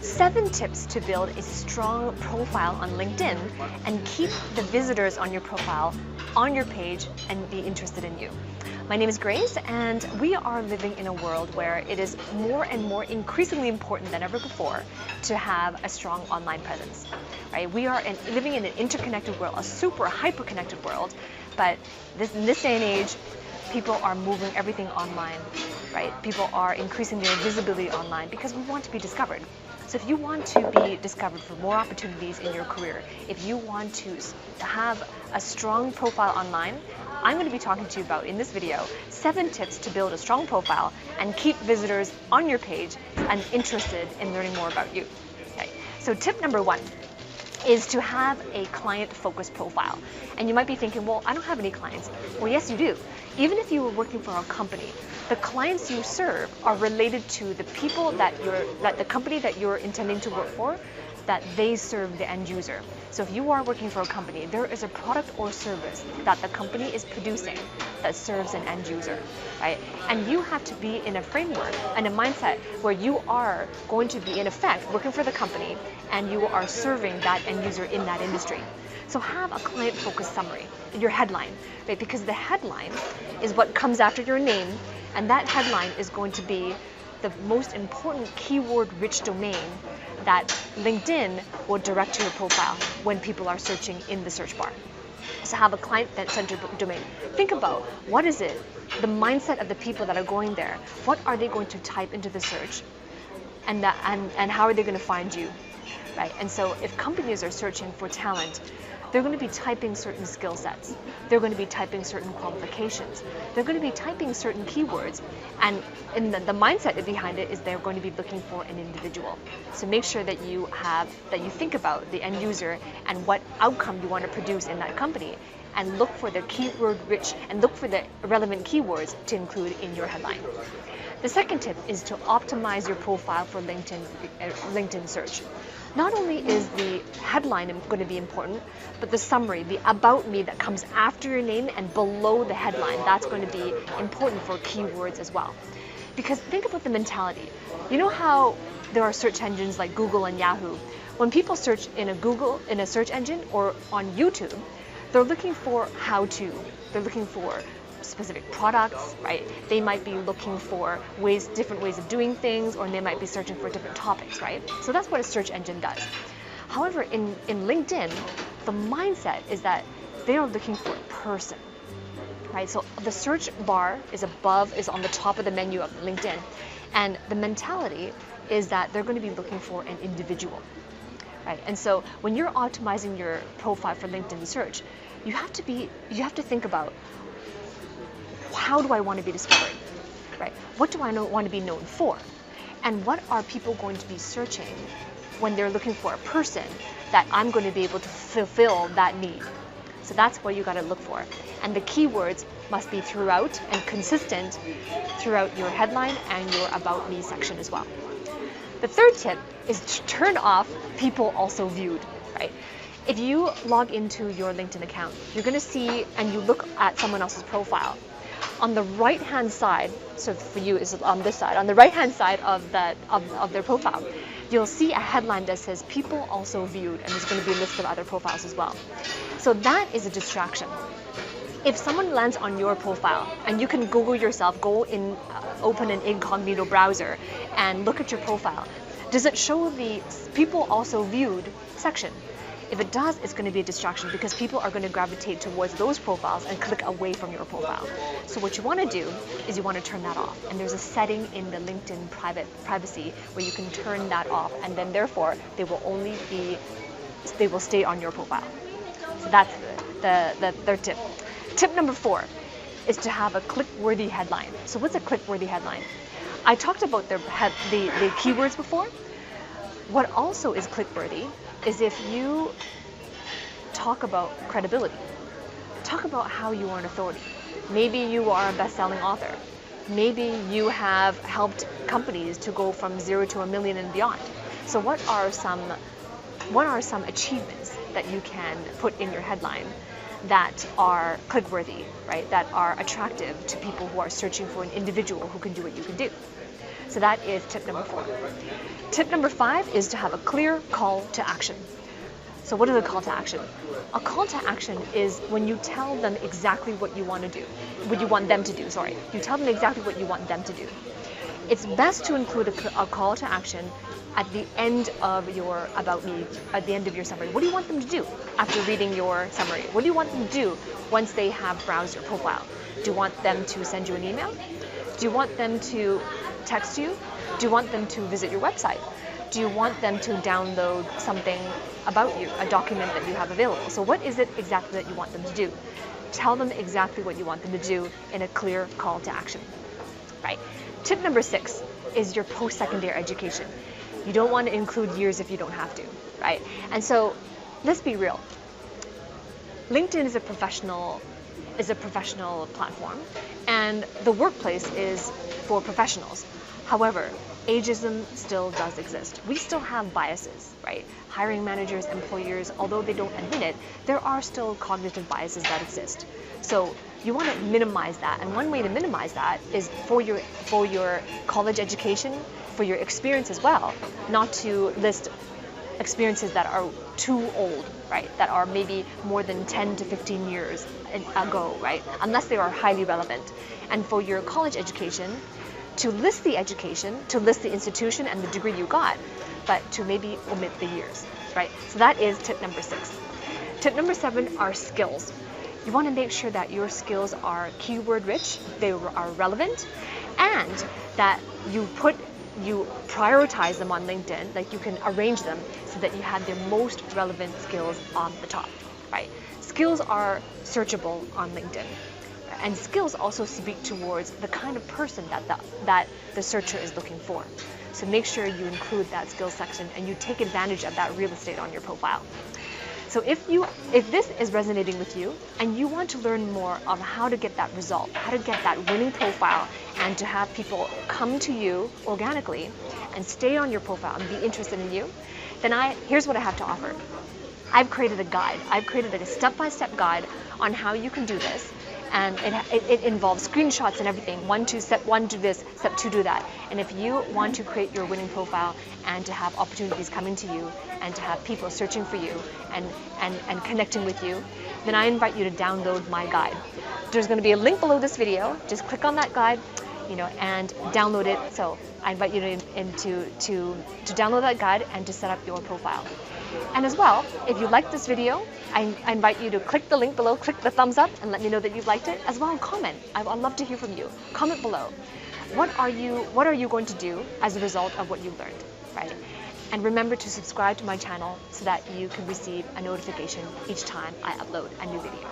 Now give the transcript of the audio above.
7 tips to build a strong profile on LinkedIn and keep the visitors on your profile on your page and be interested in you. My name is Grace, and we are living in a world where it is more and more increasingly important than ever before to have a strong online presence. Right? We are living in an interconnected world, a super hyper-connected world, but in this day and age, people are moving everything online, right? People are increasing their visibility online because we want to be discovered. So if you want to be discovered for more opportunities in your career, if you want to have a strong profile online, I'm going to be talking to you about, in this video, 7 tips to build a strong profile and keep visitors on your page and interested in learning more about you. Okay. So tip number 1 is to have a client-focused profile. And you might be thinking, well, I don't have any clients. Well, yes, you do. Even if you were working for a company, the clients you serve are related to the people that the company that you're intending to work for, that they serve the end user. So if you are working for a company, there is a product or service that the company is producing that serves an end user, right? And you have to be in a framework and a mindset where you are going to be, in effect, working for the company and you are serving that end user in that industry. So have a client-focused summary, your headline, right? Because the headline is what comes after your name, and that headline is going to be the most important keyword-rich domain that LinkedIn will direct to your profile when people are searching in the search bar. So have a client-centered domain. Think about what is it, the mindset of the people that are going there. What are they going to type into the search, and how are they going to find you, right? And so if companies are searching for talent, they're going to be typing certain skill sets. They're going to be typing certain qualifications. They're going to be typing certain keywords. And the mindset behind it is they're going to be looking for an individual. So make sure that you think about the end user and what outcome you want to produce in that company, and look for the keyword rich and look for the relevant keywords to include in your headline. The second tip is to optimize your profile for LinkedIn search. Not only is the headline going to be important, but the summary, the about me that comes after your name and below the headline, that's going to be important for keywords as well. Because think about the mentality. You know how there are search engines like Google and Yahoo? When people search in a search engine or on YouTube, they're looking for how-to. They're looking for specific products, right? They might be looking for different ways of doing things, or they might be searching for different topics, right? So that's what a search engine does. However, in LinkedIn, the mindset is that they are looking for a person, right? So the search bar is on the top of the menu of LinkedIn, and the mentality is that they're going to be looking for an individual, right? And so when you're optimizing your profile for LinkedIn search, you have to think about, how do I want to be discovered, right? What do I want to be known for? And what are people going to be searching when they're looking for a person that I'm going to be able to fulfill that need? So that's what you got to look for. And the keywords must be throughout and consistent throughout your headline and your About Me section as well. The third tip is to turn off people also viewed, right? If you log into your LinkedIn account, you're going to see, and you look at someone else's profile, on the right-hand side, so for you is on this side, on the right-hand side of their profile, you'll see a headline that says people also viewed, and there's going to be a list of other profiles as well. So that is a distraction. If someone lands on your profile, and you can Google yourself, open an incognito browser and look at your profile, does it show the people also viewed section? If it does, it's going to be a distraction because people are going to gravitate towards those profiles and click away from your profile. So what you want to do is you want to turn that off. And there's a setting in the LinkedIn privacy where you can turn that off, and then therefore they will stay on your profile. So that's the third tip. Tip number 4 is to have a click-worthy headline. So what's a click-worthy headline? I talked about the keywords before. What also is click-worthy is if you talk about credibility. Talk about how you are an authority. Maybe you are a best-selling author. Maybe you have helped companies to go from 0 to 1 million and beyond. So what are some achievements that you can put in your headline that are click-worthy, right? That are attractive to people who are searching for an individual who can do what you can do. So So that is tip number 4. Tip number 5 is to have a clear call to action. So what is a call to action? A call to action is when you tell them exactly what you want to do, what you want them to do, sorry. You tell them exactly what you want them to do. It's best to include a call to action at the end of your About Me, at the end of your summary. What do you want them to do after reading your summary? What do you want them to do once they have browsed your profile? Do you want them to send you an email? Do you want them to text you? Do you want them to visit your website? Do you want them to download something about you, a document that you have available? So what is it exactly that you want them to do? Tell them exactly what you want them to do in a clear call to action, right? Tip number 6 is your post-secondary education. You don't want to include years if you don't have to, right? And so let's be real. LinkedIn is a professional platform, and the workplace is for professionals. However, ageism still does exist. We still have biases, right? Hiring managers, employers, although they don't admit it, there are still cognitive biases that exist. So you want to minimize that, and one way to minimize that is for your college education, for your experience as well, not to list experiences that are too old, right? That are maybe more than 10 to 15 years ago, right? Unless they are highly relevant. And for your college education, to list the education, to list the institution and the degree you got, but to maybe omit the years, right? So that is tip number 6. Tip number 7 are skills. You want to make sure that your skills are keyword rich, they are relevant, and that you prioritize them on LinkedIn, like you can arrange them so that you have their most relevant skills on the top, right? Skills are searchable on LinkedIn. And skills also speak towards the kind of person that the searcher is looking for. So make sure you include that skills section and you take advantage of that real estate on your profile. So if this is resonating with you and you want to learn more of how to get that result, how to get that winning profile, and to have people come to you organically and stay on your profile and be interested in you, then here's what I have to offer. I've created a guide. I've created a step-by-step guide on how you can do this. And it involves screenshots and everything. Step 1 do this, step 2 do that. And if you want to create your winning profile and to have opportunities coming to you and to have people searching for you and connecting with you, then I invite you to download my guide. There's going to be a link below this video. Just click on that guide, and download it. So I invite you to download that guide and to set up your profile. And as well, if you liked this video, I invite you to click the link below, click the thumbs up, and let me know that you've liked it. As well, comment. I'd love to hear from you. Comment below. What are you going to do as a result of what you've learned, right? And remember to subscribe to my channel so that you can receive a notification each time I upload a new video.